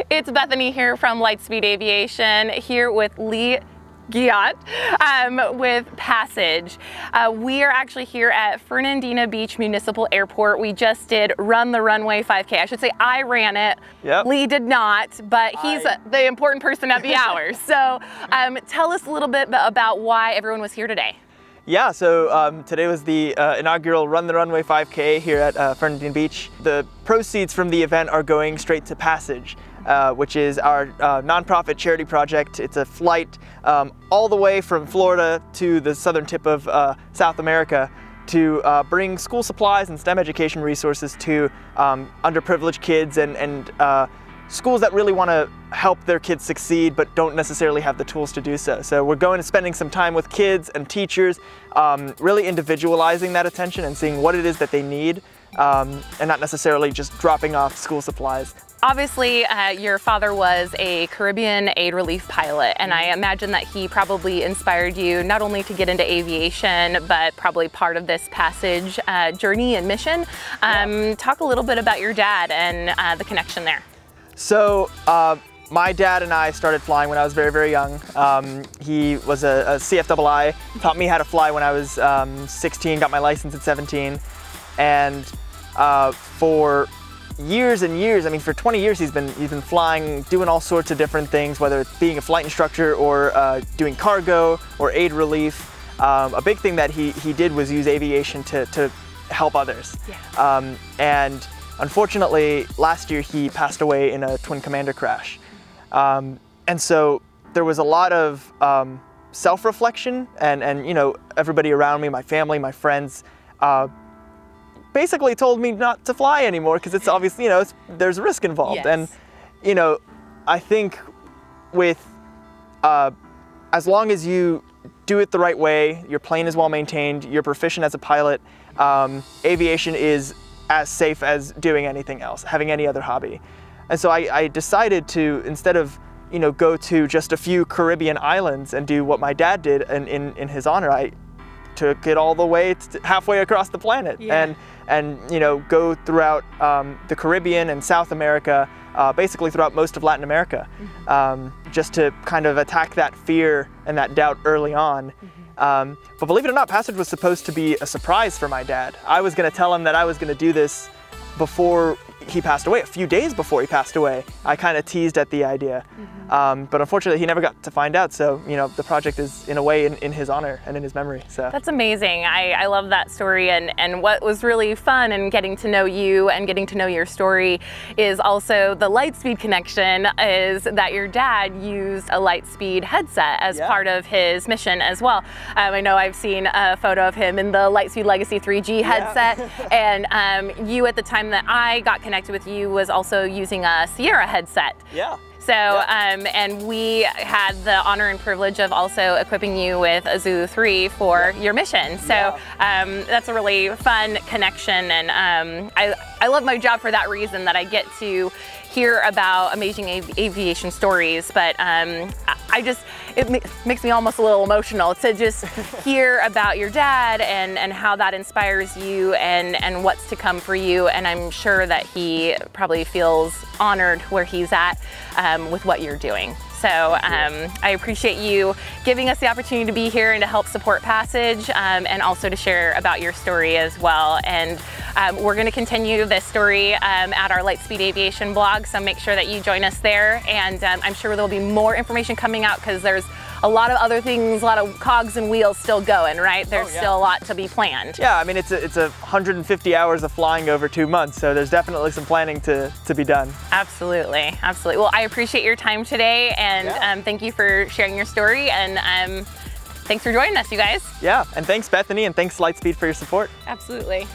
It's Bethany here from Lightspeed Aviation, here with Lee Giat with Passage. We are actually here at Fernandina Beach Municipal Airport. We just did Run the Runway 5K. I should say I ran it. Yep. Lee did not, but he's the important person at the hour. So tell us a little bit about why everyone was here today. Yeah, so today was the inaugural Run the Runway 5K here at Fernandina Beach. The proceeds from the event are going straight to Passage, which is our nonprofit charity project. It's a flight all the way from Florida to the southern tip of South America to bring school supplies and STEM education resources to underprivileged kids and schools that really want to help their kids succeed but don't necessarily have the tools to do so. So we're going and spending some time with kids and teachers, really individualizing that attention and seeing what it is that they need, and not necessarily just dropping off school supplies. Obviously, your father was a Caribbean aid relief pilot, and I imagine that he probably inspired you not only to get into aviation, but probably part of this Passage journey and mission. Talk a little bit about your dad and the connection there. So my dad and I started flying when I was very, very young. He was a CFII, taught me how to fly when I was 16, got my license at 17, and for years and years, I mean for 20 years he's been flying, doing all sorts of different things, whether it's being a flight instructor or doing cargo or aid relief. A big thing that he did was use aviation to help others. Yeah. And unfortunately, last year he passed away in a twin commander crash. And so there was a lot of self-reflection and you know, everybody around me, my family, my friends, basically told me not to fly anymore because it's obviously, you know, there's risk involved. Yes. And, you know, I think with, as long as you do it the right way, your plane is well maintained, you're proficient as a pilot, aviation is as safe as doing anything else, having any other hobby. And so I decided to, instead of, you know, go to just a few Caribbean islands and do what my dad did in his honor, I took it all the way halfway across the planet. Yeah. And you know, go throughout the Caribbean and South America, basically throughout most of Latin America, just to kind of attack that fear and that doubt early on. But believe it or not, Passage was supposed to be a surprise for my dad. I was going to tell him that I was going to do this before he passed away, a few days before he passed away. I kind of teased at the idea, but unfortunately he never got to find out. So, you know, the project is in a way in his honor and in his memory. So that's amazing. I love that story, and what was really fun and getting to know you and getting to know your story is also the Lightspeed connection, is that your dad used a Lightspeed headset as part of his mission as well. I know I've seen a photo of him in the Lightspeed Legacy 3G headset, and you at the time that I got connected with you was also using a Sierra headset. Yeah. So, and we had the honor and privilege of also equipping you with a Zulu 3 for your mission. So that's a really fun connection, and I love my job for that reason, that I get to hear about amazing aviation stories, but it makes me almost a little emotional to just hear about your dad and how that inspires you and what's to come for you. And I'm sure that he probably feels honored where he's at with what you're doing. So I appreciate you giving us the opportunity to be here and to help support Passage, and also to share about your story as well. And we're going to continue this story at our Lightspeed Aviation blog, so make sure that you join us there. And I'm sure there'll be more information coming out because there's a lot of other things, a lot of cogs and wheels still going, right? There's still a lot to be planned. Yeah, I mean, it's 150 hours of flying over 2 months, so there's definitely some planning to be done. Absolutely, absolutely. Well, I appreciate your time today, and thank you for sharing your story, and thanks for joining us, you guys. Yeah, and thanks Bethany, and thanks Lightspeed for your support. Absolutely.